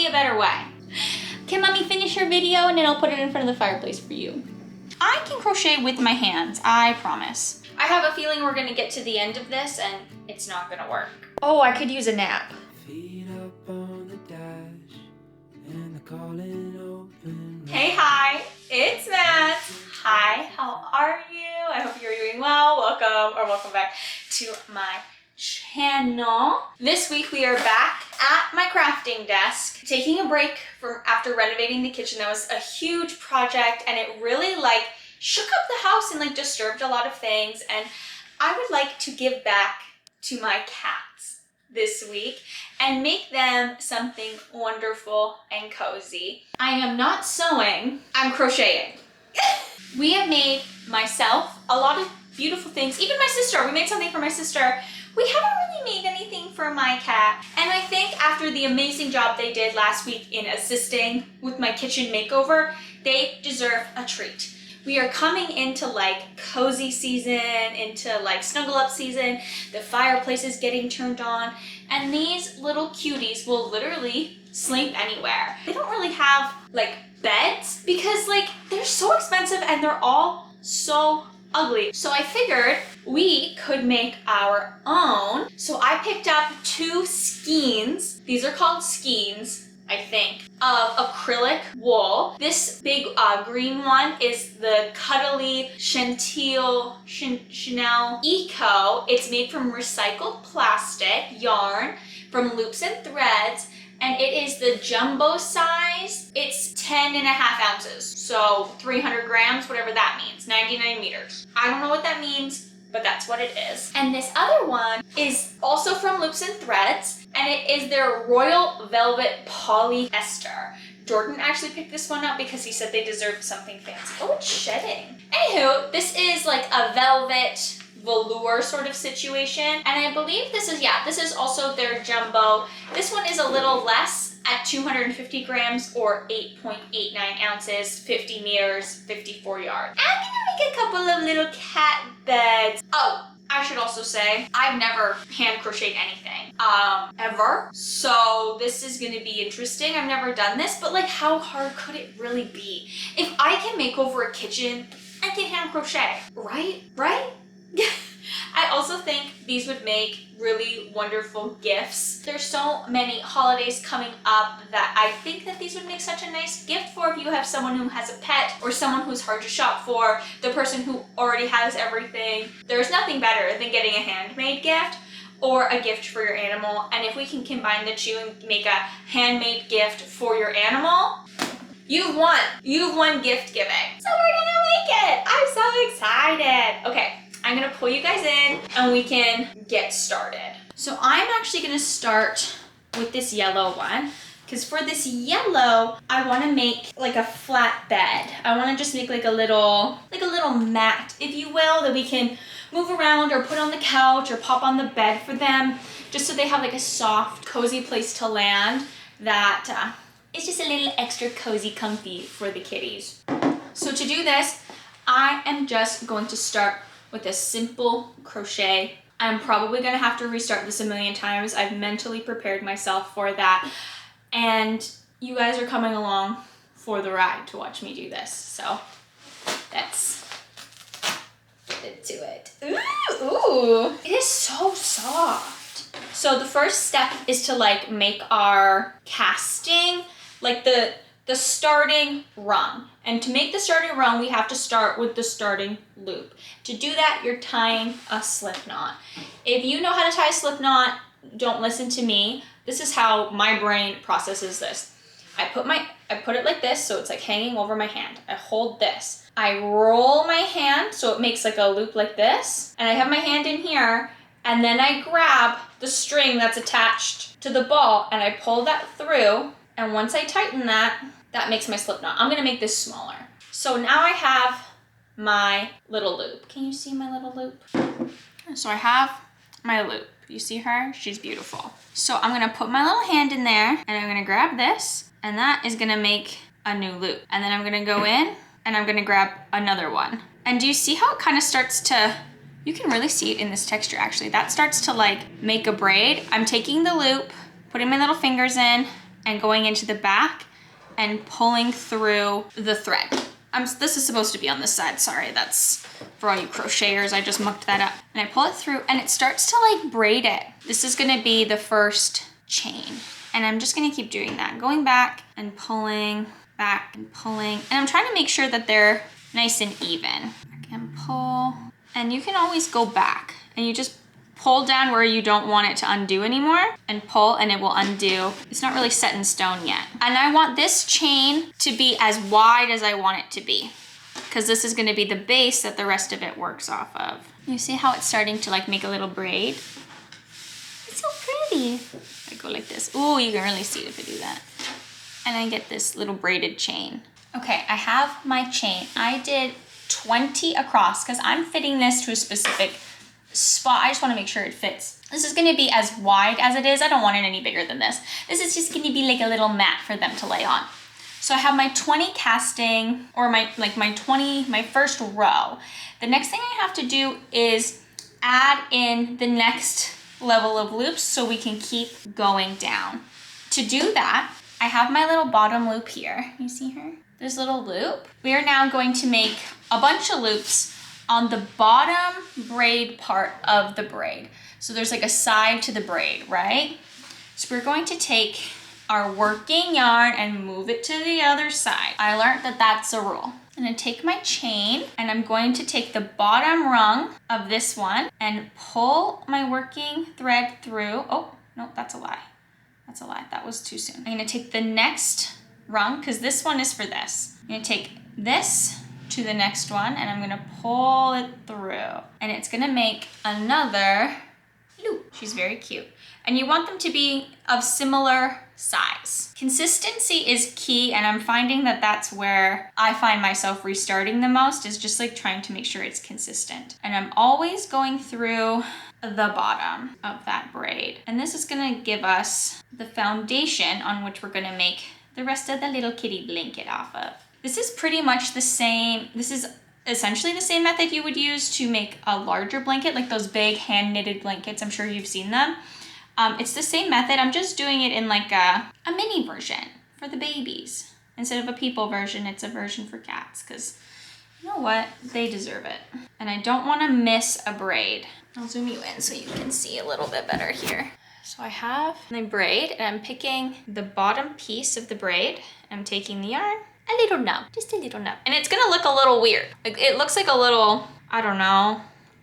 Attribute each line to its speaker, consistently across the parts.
Speaker 1: a better way. Can mommy finish her video and then I'll put it in front of the fireplace for you. I can crochet with my hands, I promise. I have a feeling we're gonna get to the end of this and it's not gonna work. Oh, I could use a nap. Feet up on the dash and the calling open. Hey, hi, it's Matt. Hi, how are you? I hope you're doing well. Welcome back to my channel. This week we are back at my crafting desk, taking a break from after renovating the kitchen. That was a huge project and it really shook up the house and disturbed a lot of things, and I would like to give back to my cats this week and make them something wonderful and cozy. I am not sewing, I'm crocheting. We have made myself a lot of beautiful things. Even my sister, we made something for my sister. We haven't really made anything for my cat. And I think after the amazing job they did last week in assisting with my kitchen makeover, they deserve a treat. We are coming into cozy season, into snuggle up season. The fireplace is getting turned on, and these little cuties will literally sleep anywhere. They don't really have beds because they're so expensive and they're all so ugly. So I figured we could make our own. So I picked up 2 skeins. These are called skeins, I think, of acrylic wool. This big green one is the Cuddly Chanel Eco. It's made from recycled plastic yarn from Loops and Threads, and it is the jumbo size. It's 10.5 ounces, so 300 grams, whatever that means, 99 meters. I don't know what that means, but that's what it is. And this other one is also from Loops and Threads, and it is their Royal Velvet Polyester. Jordan actually picked this one up because he said they deserved something fancy. Oh, it's shedding. Anywho, this is a velvet velour sort of situation, and I believe this is also their jumbo. This one is a little less at 250 grams or 8.89 ounces, 50 meters, 54 yards. I'm gonna make a couple of little cat beds. Oh, I should also say, I've never hand crocheted anything, ever. So this is gonna be interesting. I've never done this, but how hard could it really be? If I can make over a kitchen, I can hand crochet, right? I also think these would make really wonderful gifts. There's so many holidays coming up that I think that these would make such a nice gift for if you have someone who has a pet or someone who's hard to shop for, the person who already has everything. There's nothing better than getting a handmade gift or a gift for your animal. And if we can combine the two and make a handmade gift for your animal, you've won. You've won gift giving. So we're gonna make it. I'm so excited. Okay. I'm gonna pull you guys in and we can get started. So I'm actually gonna start with this yellow one, because for this yellow, I wanna make a flat bed. I wanna just make a little mat, if you will, that we can move around or put on the couch or pop on the bed for them, just so they have a soft, cozy place to land that is just a little extra cozy comfy for the kitties. So to do this, I am just going to start with a simple crochet. I'm probably gonna have to restart this a million times. I've mentally prepared myself for that. And you guys are coming along for the ride to watch me do this. So let's get into it. Ooh, it is so soft. So the first step is to make our casting, the starting rung. And to make the starting rung, we have to start with the starting loop. To do that, you're tying a slip knot. If you know how to tie a slip knot, don't listen to me. This is how my brain processes this. I put it like this, so it's hanging over my hand. I hold this. I roll my hand, so it makes a loop like this. And I have my hand in here, and then I grab the string that's attached to the ball, and I pull that through. And once I tighten that, that makes my slip knot. I'm gonna make this smaller. So now I have my little loop. Can you see my little loop? So I have my loop. You see her? She's beautiful. So I'm gonna put my little hand in there and I'm gonna grab this, and that is gonna make a new loop. And then I'm gonna go in and I'm gonna grab another one. And do you see how it kind of starts to, you can really see it in this texture actually. That starts to make a braid. I'm taking the loop, putting my little fingers in, and going into the back and pulling through the thread. This is supposed to be on this side, sorry, that's for all you crocheters, I just mucked that up. And I pull it through and it starts to like braid it. This is gonna be the first chain. And I'm just gonna keep doing that, going back and pulling, back and pulling. And I'm trying to make sure that they're nice and even. Back and pull. And you can always go back and you just pull down where you don't want it to undo anymore and pull and it will undo. It's not really set in stone yet. And I want this chain to be as wide as I want it to be because this is gonna be the base that the rest of it works off of. You see how it's starting to like make a little braid? It's so pretty. I go like this. Ooh, you can really see it if I do that. And I get this little braided chain. Okay, I have my chain. I did 20 across because I'm fitting this to a specific spot. I just want to make sure it fits. This is going to be as wide as it is. I don't want it any bigger than this. This is just going to be like a little mat for them to lay on. So I have my 20 casting, or my first row. The next thing I have to do is add in the next level of loops so we can keep going down. To do that, I have my little bottom loop here. You see her? This little loop. We are now going to make a bunch of loops on the bottom braid part of the braid. So there's like a side to the braid, right? So we're going to take our working yarn and move it to the other side. I learned that that's a rule. I'm gonna take my chain and I'm going to take the bottom rung of this one and pull my working thread through. Oh, no, that's a lie. That's a lie, that was too soon. I'm gonna take the next rung, because this one is for this. I'm gonna take this to the next one and I'm gonna pull it through. And it's gonna make another loop. She's very cute. And you want them to be of similar size. Consistency is key, and I'm finding that that's where I find myself restarting the most, is just like trying to make sure it's consistent. And I'm always going through the bottom of that braid. And this is gonna give us the foundation on which we're gonna make the rest of the little kitty blanket off of. This is pretty much the same. This is essentially the same method you would use to make a larger blanket, like those big hand knitted blankets. I'm sure you've seen them. It's the same method. I'm just doing it in like a mini version for the babies. Instead of a people version, it's a version for cats, because you know what? They deserve it. And I don't want to miss a braid. I'll zoom you in so you can see a little bit better here. So I have my braid and I'm picking the bottom piece of the braid. I'm taking the yarn, a little nub, just a little nub. And it's gonna look a little weird. Like, it looks like a little, I don't know,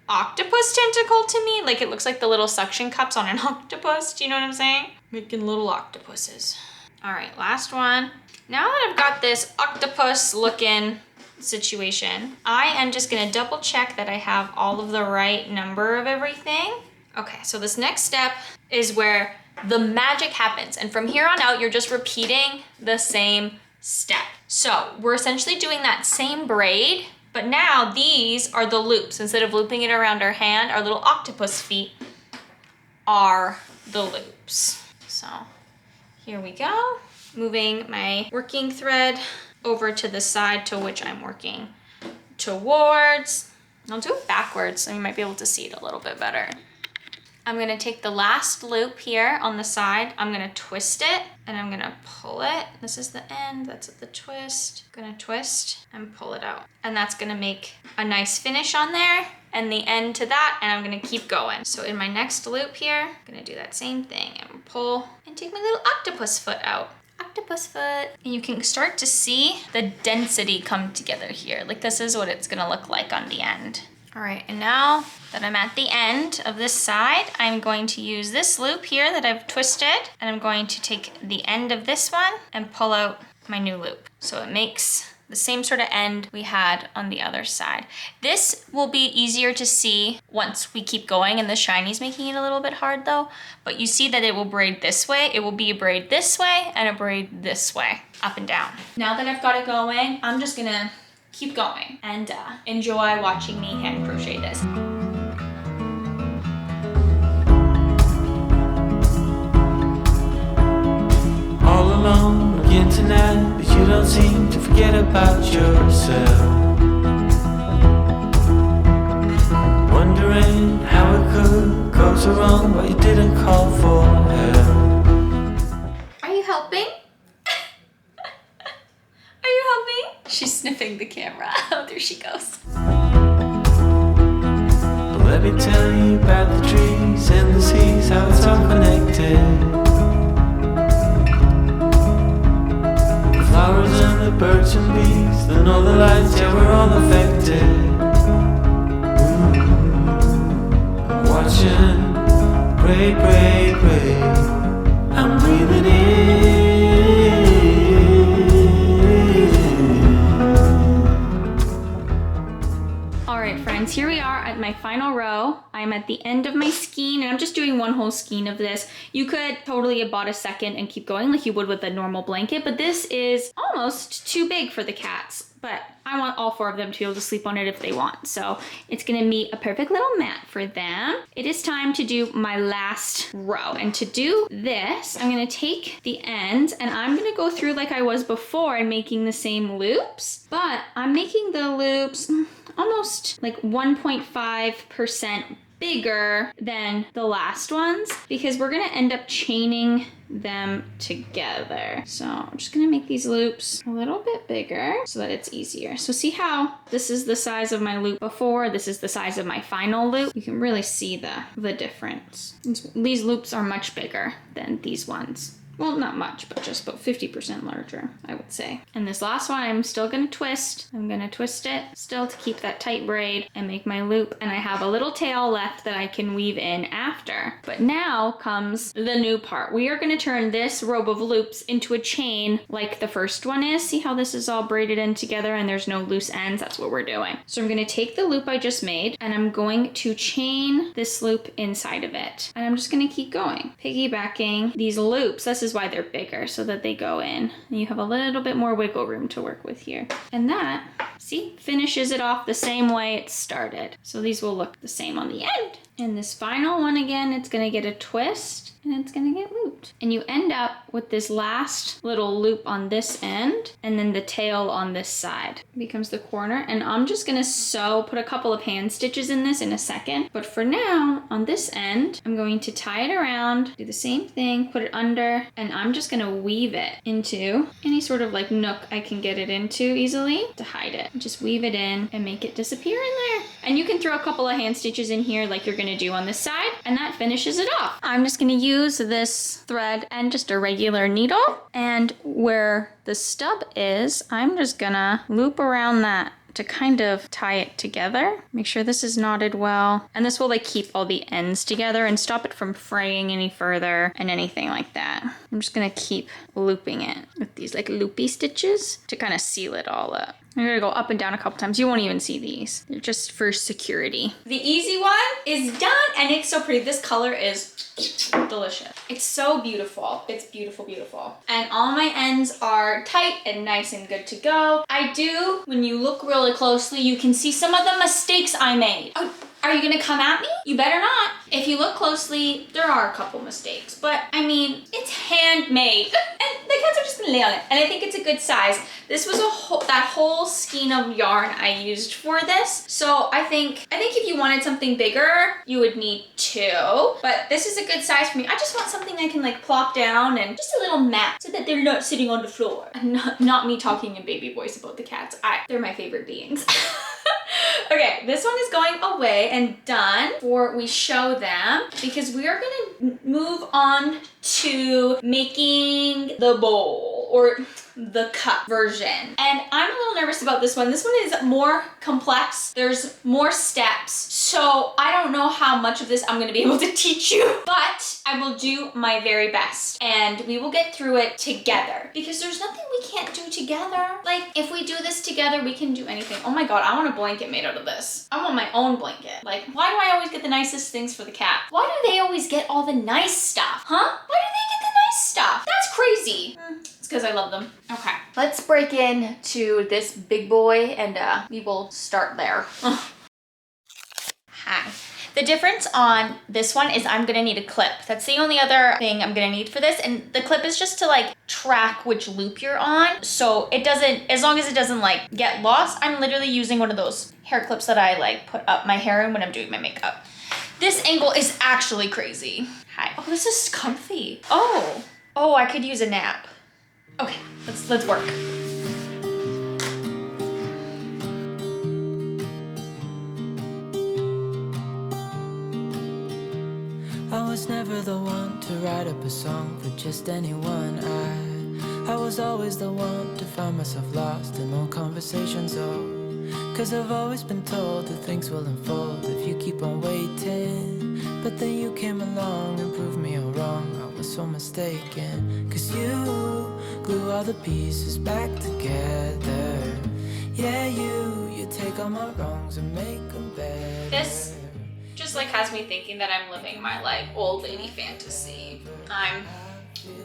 Speaker 1: octopus tentacle to me. Like, it looks like the little suction cups on an octopus. Do you know what I'm saying? Making little octopuses. All right, last one. Now that I've got this octopus looking situation, I am just gonna double check that I have all of the right number of everything. Okay, so this next step is where the magic happens. And from here on out, you're just repeating the same step. So we're essentially doing that same braid, but now these are the loops. Instead of looping it around our hand, our little octopus feet are the loops. So here we go. Moving my working thread over to the side to which I'm working towards. I'll do it backwards so you might be able to see it a little bit better. I'm gonna take the last loop here on the side, I'm gonna twist it and I'm gonna pull it. This is the end, that's at the twist. I'm gonna twist and pull it out. And that's gonna make a nice finish on there and the end to that, and I'm gonna keep going. So in my next loop here, I'm gonna do that same thing and pull and take my little octopus foot out. Octopus foot. And you can start to see the density come together here. Like, this is what it's gonna look like on the end. All right, and now that I'm at the end of this side, I'm going to use this loop here that I've twisted, and I'm going to take the end of this one and pull out my new loop. So it makes the same sort of end we had on the other side. This will be easier to see once we keep going, and the shiny's making it a little bit hard though, but you see that it will braid this way, it will be a braid this way, and a braid this way, up and down. Now that I've got it going, I'm just gonna keep going and enjoy watching me hand crochet this.
Speaker 2: All alone again tonight, but you don't seem to forget about yourself. Wondering how it could go so wrong, but you didn't call for help.
Speaker 1: Are you helping? help me? She's sniffing the camera. Oh, there she goes.
Speaker 2: But let me tell you about the trees and the seas, how it's all connected. The flowers and the birds and bees, then all the lights, yeah, we're all affected. Watching, pray, pray, pray. I'm breathing in.
Speaker 1: All right, friends, here we are at my final row. I'm at the end of my skein, and I'm just doing one whole skein of this. You could totally have bought a second and keep going like you would with a normal blanket, but this is almost too big for the cats. But I want all 4 of them to be able to sleep on it if they want. So it's gonna be a perfect little mat for them. It is time to do my last row. And to do this, I'm gonna take the ends and I'm gonna go through like I was before and making the same loops, but I'm making the loops almost like 1.5% bigger than the last ones because we're gonna end up chaining them together. So I'm just gonna make these loops a little bit bigger so that it's easier. So see how this is the size of my loop before, this is the size of my final loop? You can really see the difference. These loops are much bigger than these ones. Well, not much, but just about 50% larger, I would say. And this last one, I'm still gonna twist. I'm gonna twist it still to keep that tight braid and make my loop. And I have a little tail left that I can weave in after. But now comes the new part. We are gonna turn this rope of loops into a chain like the first one is. See how this is all braided in together and there's no loose ends? That's what we're doing. So I'm gonna take the loop I just made and I'm going to chain this loop inside of it. And I'm just gonna keep going, piggybacking these loops. This is why they're bigger, so that they go in. And you have a little bit more wiggle room to work with here. And that, see, finishes it off the same way it started. So these will look the same on the end. And this final one again, it's gonna get a twist and it's gonna get looped. And you end up with this last little loop on this end and then the tail on this side. It becomes the corner, and I'm just gonna put a couple of hand stitches in this in a second. But for now, on this end, I'm going to tie it around, do the same thing, put it under, and I'm just gonna weave it into any sort of like nook I can get it into easily to hide it. Just weave it in and make it disappear in there. And you can throw a couple of hand stitches in here like you're gonna do on this side, and that finishes it off. I'm just gonna use this thread and just a regular needle, and where the stub is, I'm just gonna loop around that to kind of tie it together. Make sure this is knotted well, and this will like keep all the ends together and stop it from fraying any further and anything like that. I'm just gonna keep looping it with these like loopy stitches to kind of seal it all up. I'm gonna go up and down a couple times. You won't even see these. They're just for security. The easy one is done, and it's so pretty. This color is delicious. It's so beautiful. It's beautiful, beautiful. And all my ends are tight and nice and good to go. When you look really closely, you can see some of the mistakes I made. Oh, are you gonna come at me? You better not. If you look closely, there are a couple mistakes, but I mean, it's handmade. And the cats are just gonna lay on it. And I think it's a good size. This was that whole skein of yarn I used for this. So I think if you wanted something bigger, you would need 2, but this is a good size for me. I just want something I can like plop down and just a little mat so that they're not sitting on the floor. And not me talking in baby voice about the cats. They're my favorite beings. Okay, this one is going away and done before we show them, because we are gonna move on to making the bowl or the cup version. And I'm a little nervous about this one. This one is more complex. There's more steps. So I don't know how much of this I'm gonna be able to teach you, but I will do my very best and we will get through it together, because there's nothing we can't do together. Like if we do this together, we can do anything. Oh my God, I want a blanket made out of this. I want my own blanket. Like, why do I always get the nicest things for the cat? Why do they always get all the nice stuff? Huh? Why do they get the nice stuff? That's crazy. It's because I love them. Okay, let's break into this big boy and we will start there. Hi. The difference on this one is I'm gonna need a clip. That's the only other thing I'm gonna need for this. And the clip is just to like track which loop you're on. So it doesn't, as long as it doesn't like get lost, I'm literally using one of those hair clips that I like put up my hair in when I'm doing my makeup. This angle is actually crazy. Hi. Oh, this is comfy. Oh, I could use a nap. Okay, let's work.
Speaker 2: was never the one to write up a song for just anyone. I was always the one to find myself lost in old conversations. Oh, 'cause I've always been told that things will unfold if you keep on waiting. But then you came along and proved me all wrong. I was so mistaken, 'cause you glue all the pieces back together. Yeah, you take all my wrongs and make them better.
Speaker 1: This just like has me thinking that I'm living my like old lady fantasy. I'm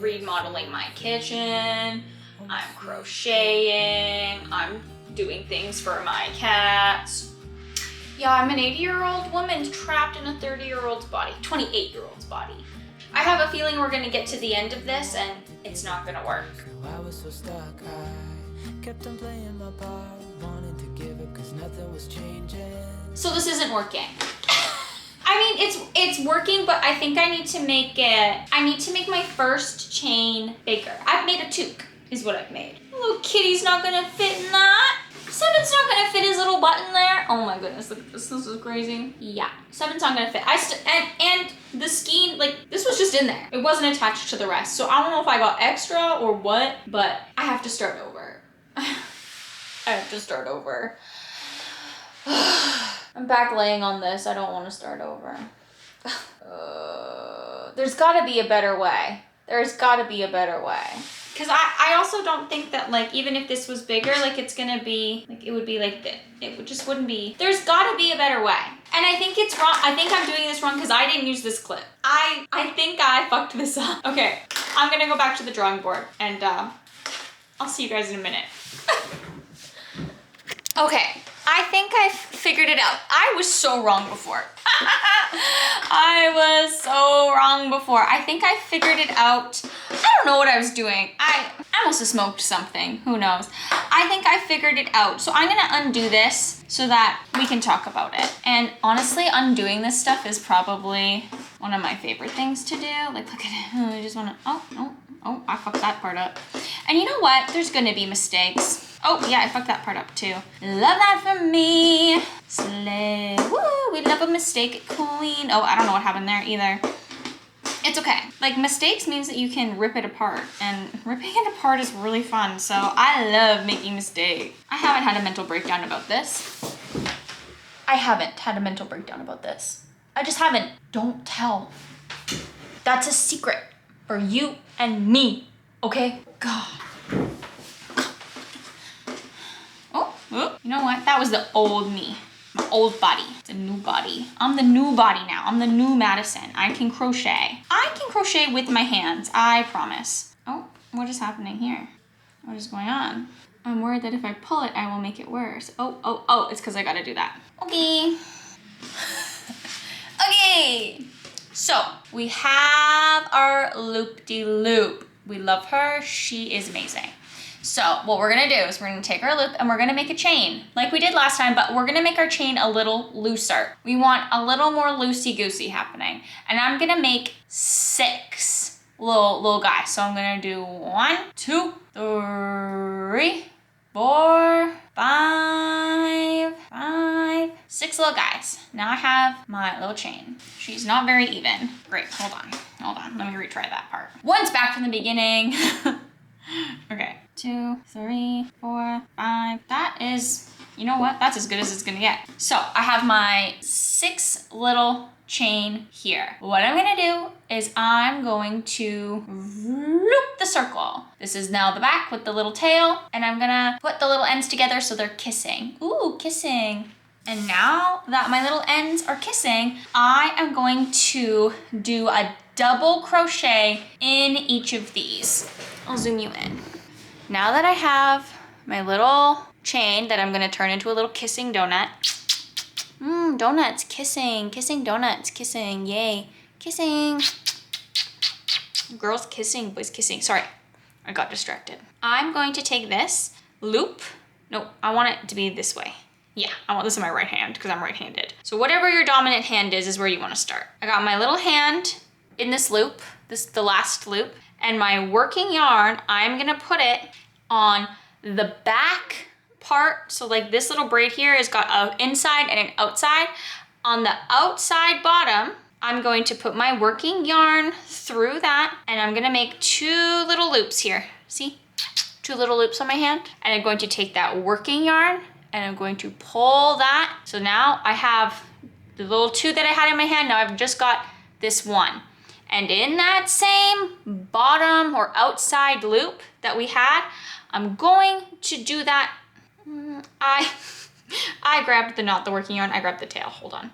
Speaker 1: remodeling my kitchen, I'm crocheting, I'm doing things for my cats. Yeah, I'm an 80-year-old woman trapped in a 30-year-old's body, 28-year-old's body. I have a feeling we're gonna get to the end of this and it's not gonna work.
Speaker 2: I was so stuck, I kept on playing my part, wanting to give up 'cause nothing was changing.
Speaker 1: So this isn't working. I mean, it's working, but I think I need to make my first chain bigger. I've made a toque, is what I've made. Little kitty's not gonna fit in that. Seven's not gonna fit his little button there. Oh my goodness, look at this. This is crazy. Yeah, Seven's not gonna fit. And the skein, like, this was just in there. It wasn't attached to the rest. So I don't know if I got extra or what, but I have to start over. I have to start over. I'm back laying on this. I don't want to start over. There's gotta be a better way. There's gotta be a better way. Because I also don't think that, like, even if this was bigger, like, it's gonna be, like, it would be like this. Just wouldn't be. There's gotta be a better way. And I think it's wrong. I think I'm doing this wrong because I didn't use this clip. I think I fucked this up. Okay, I'm gonna go back to the drawing board and I'll see you guys in a minute. Okay, I think I figured it out. I was so wrong before. I was so wrong before. I think I figured it out. I don't know what I was doing. I must have smoked something. Who knows? I think I figured it out. So I'm gonna undo this so that we can talk about it. And honestly, undoing this stuff is probably one of my favorite things to do. Like, look at it. I just wanna, oh, I fucked that part up. And you know what? There's gonna be mistakes. Oh yeah, I fucked that part up too. Love that for me. Slay. Woo, we love a mistake queen. Oh, I don't know what happened there either. It's okay. Like, mistakes means that you can rip it apart, and ripping it apart is really fun. So I love making mistakes. I haven't had a mental breakdown about this. I haven't had a mental breakdown about this. I just haven't. Don't tell. That's a secret for you and me, okay? God. Oh, you know what? That was the old me. My old body. It's a new body. I'm the new body now. I'm the new Madison. I can crochet. I can crochet with my hands. I promise. Oh, what is happening here? What is going on? I'm worried that if I pull it, I will make it worse. Oh, it's because I gotta do that. Okay. Okay. So, we have our loop-de-loop. We love her. She is amazing. So what we're gonna do is we're gonna take our loop and we're gonna make a chain like we did last time, but we're gonna make our chain a little looser. We want a little more loosey-goosey happening. And I'm gonna make 6 little guys. So I'm gonna do 1, 2, 3, 4, 5, 6 little guys. Now I have my little chain. She's not very even. Great, hold on. Let me retry that part. Once back from the beginning. Okay, 2, 3, 4, 5. That is, you know what? That's as good as it's gonna get. So I have my 6 little chain here. What I'm gonna do is I'm going to loop the circle. This is now the back with the little tail, and I'm gonna put the little ends together so they're kissing. Ooh, kissing. And now that my little ends are kissing, I am going to do a double crochet in each of these. I'll zoom you in. Now that I have my little chain that I'm gonna turn into a little kissing donut. Donuts, kissing donuts, kissing, yay, kissing. Girls kissing, boys kissing. Sorry, I got distracted. I'm going to take this loop. No, I want it to be this way. Yeah, I want this in my right hand because I'm right-handed. So whatever your dominant hand is where you want to start. I got my little hand in this loop, the last loop, and my working yarn, I'm gonna put it on the back part. So like this little braid here has got an inside and an outside. On the outside bottom, I'm going to put my working yarn through that, and I'm gonna make 2 little loops here. See? 2 little loops on my hand. And I'm going to take that working yarn and I'm going to pull that. So now I have the little 2 that I had in my hand. Now I've just got this 1. And in that same bottom or outside loop that we had, I'm going to do that. I grabbed the, not the working yarn, I grabbed the tail. Hold on.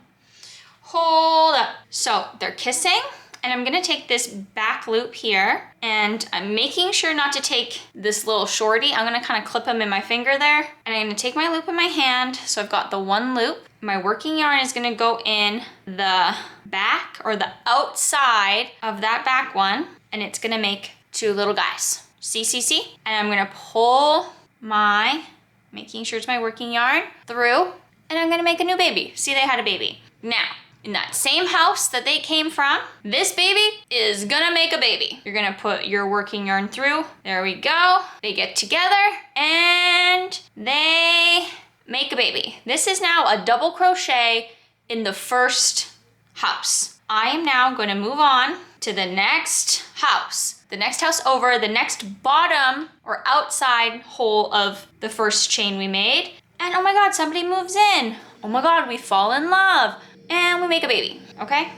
Speaker 1: Hold up. So they're kissing, and I'm gonna take this back loop here, and I'm making sure not to take this little shorty. I'm gonna kind of clip them in my finger there, and I'm gonna take my loop in my hand. So I've got the 1 loop. My working yarn is gonna go in the back or the outside of that back one, and it's gonna make 2 little guys. See? And I'm gonna pull my, making sure it's my working yarn, through, and I'm gonna make a new baby. See, they had a baby. Now, in that same house that they came from, this baby is gonna make a baby. You're gonna put your working yarn through. There we go. They get together and they make a baby. This is now a double crochet in the first house. I am now going to move on to the next house. The next house over, the next bottom or outside hole of the first chain we made. And oh my God, somebody moves in. Oh my God, we fall in love and we make a baby, okay?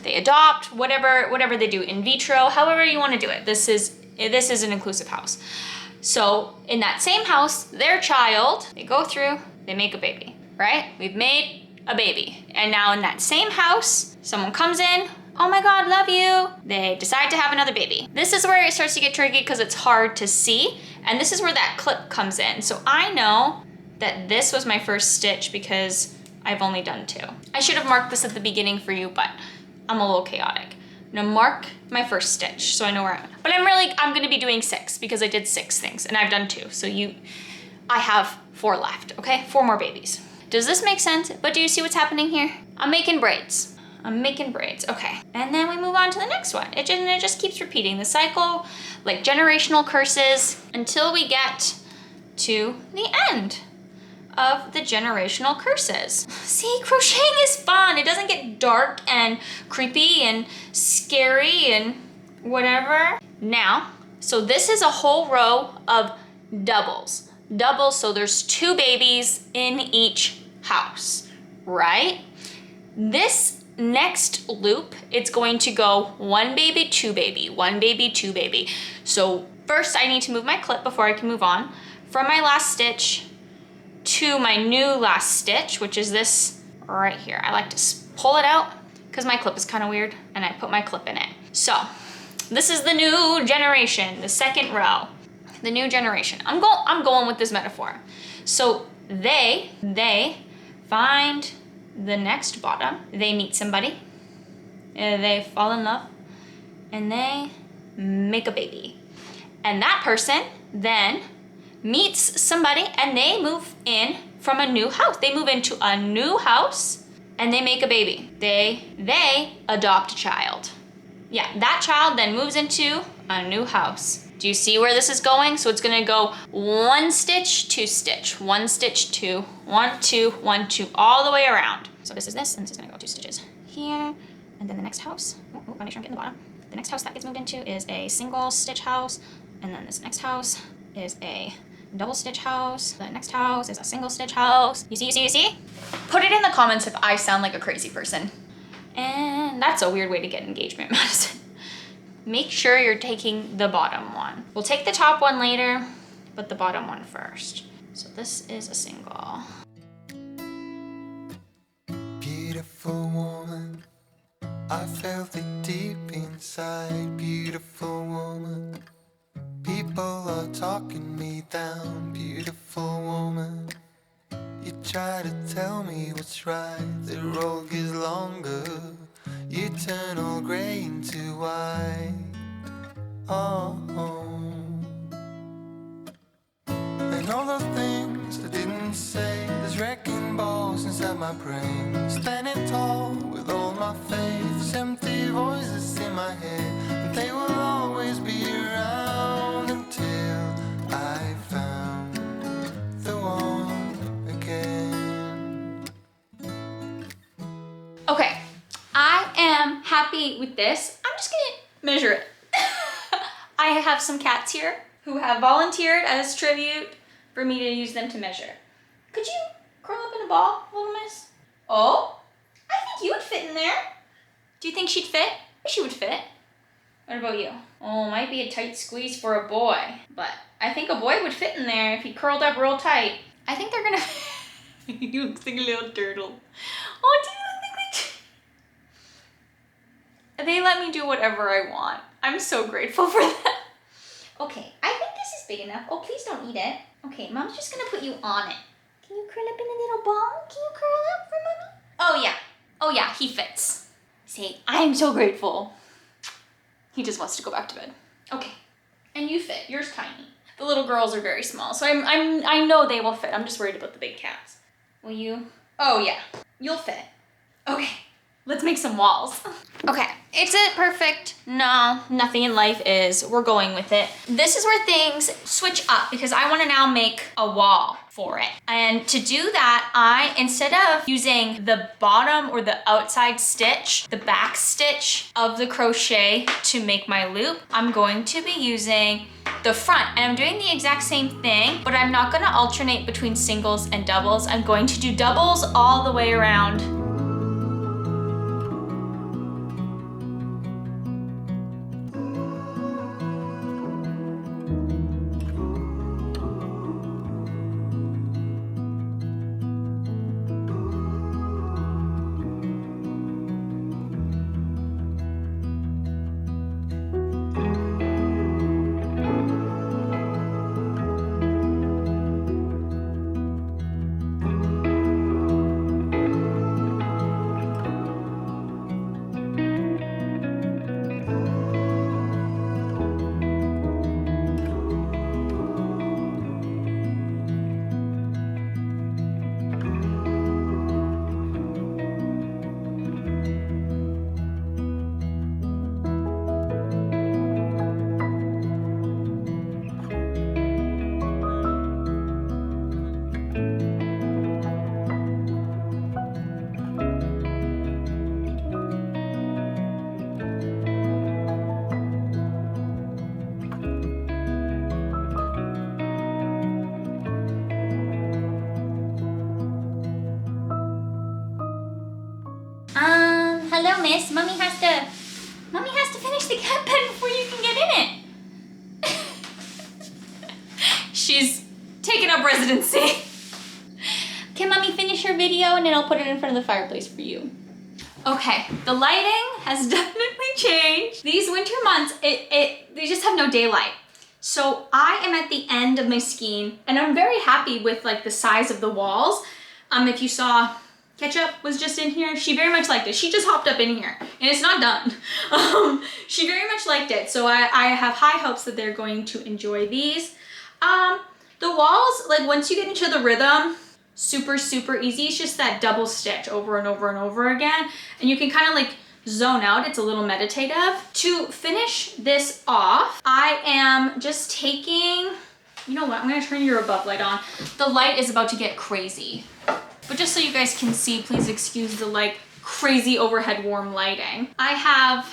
Speaker 1: They adopt, whatever they do, in vitro, however you want to do it. This is an inclusive house. So in that same house, their child, they go through, they make a baby, right? We've made a baby. And now in that same house, someone comes in, oh my God, love you. They decide to have another baby. This is where it starts to get tricky because it's hard to see. And this is where that clip comes in. So I know that this was my first stitch because I've only done 2. I should have marked this at the beginning for you, but I'm a little chaotic. I'm gonna mark my first stitch so I know where I'm at. But I'm gonna be doing 6 because I did 6 things and I've done 2. So I have 4 left, okay? 4 more babies. Does this make sense? But do you see what's happening here? I'm making braids. Okay. And then we move on to the next one. It just keeps repeating the cycle, like generational curses, until we get to the end of the generational curses. See, crocheting is fun. It doesn't get dark and creepy and scary and whatever. Now, so this is a whole row of doubles. So there's 2 babies in each house, right? This next loop, it's going to go 1 baby, 2 baby, 1 baby, 2 baby. So first I need to move my clip before I can move on from my last stitch to my new last stitch, which is this right here. I like to pull it out because my clip is kind of weird and I put my clip in it. So this is the new generation, the second row, the new generation. I'm going with this metaphor. So they find the next bottom, they meet somebody, they fall in love, and they make a baby. And that person then meets somebody and they move in from a new house. They move into a new house and they make a baby. They adopt a child. Yeah, that child then moves into a new house. Do you see where this is going? So it's gonna go 1 stitch, 2 stitch, 1 stitch, 2, 1, 2, 1, 2, all the way around. So this is this, and this is gonna go 2 stitches here, and then the next house, I'll make sure I'm getting the bottom. The next house that gets moved into is a single stitch house, and then this next house is a double stitch house. The next house is a single stitch house. You see? Put it in the comments if I sound like a crazy person. And that's a weird way to get engagement, Madison. Make sure you're taking the bottom one. We'll take the top one later, but the bottom one first. So this is a single.
Speaker 3: Beautiful woman, I felt it deep inside. Beautiful woman, people are talking me down. Beautiful woman, you try to tell me what's right. The road gets longer, you turn all grey into white. Oh, and all the things I didn't say, there's wrecking balls inside my brain. Standing tall with all my faith, empty voices in my head, and they will always be around until I found the one again.
Speaker 1: Okay, I am happy with this, I'm just gonna measure it. I have some cats here who have volunteered as tribute for me to use them to measure. Could you curl up in a ball, little miss? Oh, I think you would fit in there. Do you think she'd fit? She would fit. What about you? Oh, might be a tight squeeze for a boy, but I think a boy would fit in there if he curled up real tight. I think they're gonna... You look like a little turtle. Oh, do you look like they let me do whatever I want. I'm so grateful for that. Okay, I think this is big enough. Oh, please don't eat it. Okay, Mom's just gonna put you on it. Can you curl up in a little ball? Can you curl up for Mommy? Oh yeah. Oh yeah, he fits. Say, I am so grateful. He just wants to go back to bed. Okay, and you fit. Yours tiny. The little girls are very small, so I know they will fit. I'm just worried about the big cats. Will you? Oh yeah, you'll fit. Okay, let's make some walls. Okay, is it perfect? No, nothing in life is. We're going with it. This is where things switch up because I want to now make a wall for it. And to do that, I, instead of using the bottom or the outside stitch, the back stitch of the crochet to make my loop, I'm going to be using the front. And I'm doing the exact same thing, but I'm not going to alternate between singles and doubles. I'm going to do doubles all the way around. Hello, miss. Mommy has to finish the cat bed before you can get in it. She's taken up residency. Can Mommy finish her video and then I'll put it in front of the fireplace for you. Okay, the lighting has definitely changed. These winter months, they just have no daylight. So I am at the end of my skein and I'm very happy with like the size of the walls. If you saw, Ketchup was just in here. She very much liked it. She just hopped up in here and it's not done. She very much liked it. So I have high hopes that they're going to enjoy these. The walls, like once you get into the rhythm, super, super easy. It's just that double stitch over and over and over again. And you can kind of like zone out. It's a little meditative. To finish this off, I am just taking, you know what? I'm gonna turn your above light on. The light is about to get crazy. But just so you guys can see, please excuse the like crazy overhead warm lighting. I have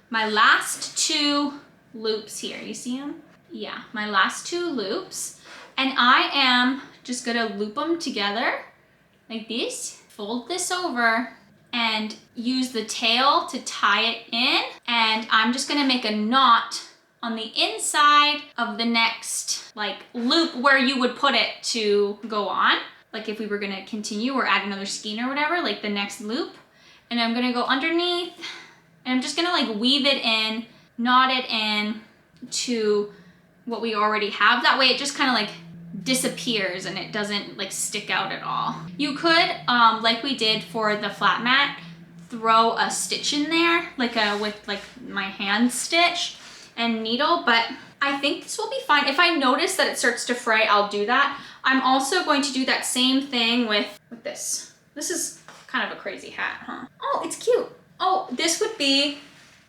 Speaker 1: my last two loops here. You see them? Yeah, my last two loops. And I am just gonna loop them together like this. Fold this over and use the tail to tie it in. And I'm just gonna make a knot on the inside of the next like loop where you would put it to go on. Like if we were gonna continue or add another skein or whatever, like the next loop. And I'm gonna go underneath and I'm just gonna like weave it in, knot it in to what we already have. That way it just kind of like disappears and it doesn't like stick out at all. You could, like we did for the flat mat, throw a stitch in there, like with like my hand stitch and needle, but I think this will be fine. If I notice that it starts to fray, I'll do that. I'm also going to do that same thing with this. This is kind of a crazy hat, huh? Oh, it's cute. Oh, this would be,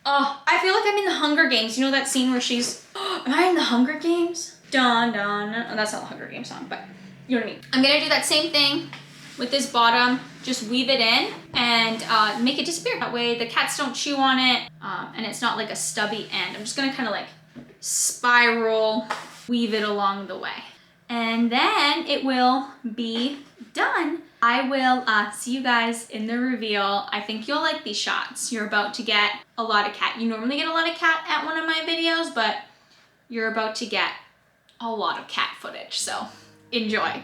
Speaker 1: oh, I feel like I'm in the Hunger Games. You know that scene where she's, oh, am I in the Hunger Games? Dun, dun, dun. Oh, that's not the Hunger Games song, but you know what I mean. I'm gonna do that same thing with this bottom, just weave it in and make it disappear. That way the cats don't chew on it and it's not like a stubby end. I'm just gonna kind of like spiral weave it along the way. And then it will be done. I will see you guys in the reveal. I think you'll like these shots. You're about to get a lot of cat. You normally get a lot of cat at one of my videos, but you're about to get a lot of cat footage, so enjoy.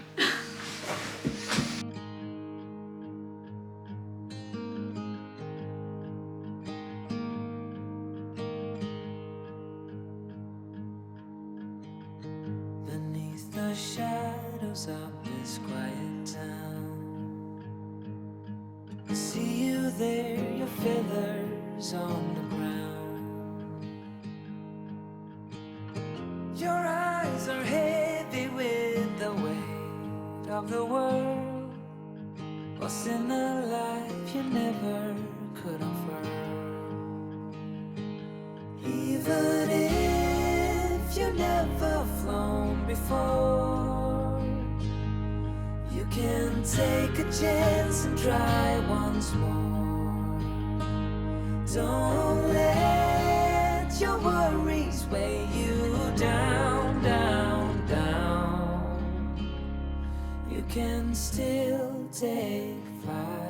Speaker 2: Beneath the shadows of this quiet town, I see you there, your feathers on the ground. Your eyes are heavy with the weight of the world. What's in a life you never could offer? Even if you never flown before, you can take a chance and try once more. Don't let your worries weigh you down, down, down. You can still take flight.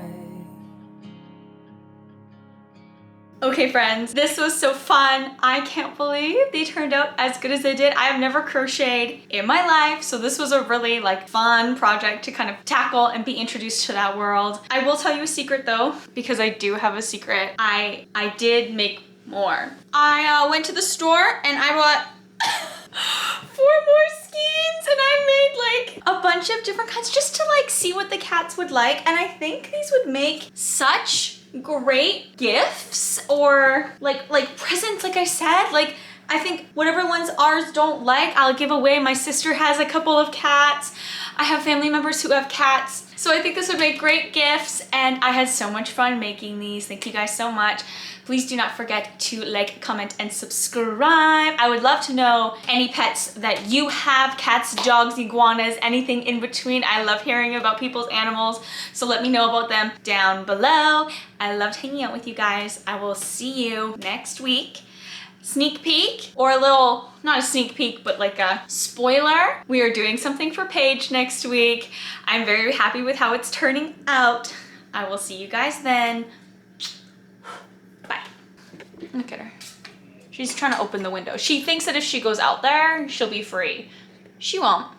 Speaker 1: Okay friends, this was so fun. I can't believe they turned out as good as they did. I have never crocheted in my life, so this was a really like fun project to kind of tackle and be introduced to that world. I will tell you a secret though, because I do have a secret. I did make more. I went to the store and I bought 4 more skeins and I made like a bunch of different kinds just to like see what the cats would like, and I think these would make such great gifts or like presents. Like I said, like I think whatever ones ours don't like, I'll give away. My sister has a couple of cats. I have family members who have cats. So I think this would make great gifts, and I had so much fun making these. Thank you guys so much. Please do not forget to like, comment, and subscribe. I would love to know any pets that you have, cats, dogs, iguanas, anything in between. I love hearing about people's animals, so let me know about them down below. I loved hanging out with you guys. I will see you next week. Sneak peek, or a little, not a sneak peek, but like a spoiler. We are doing something for Paige next week. I'm very happy with how it's turning out. I will see you guys then. Bye. Look at her. She's trying to open the window. She thinks that if she goes out there, she'll be free. She won't.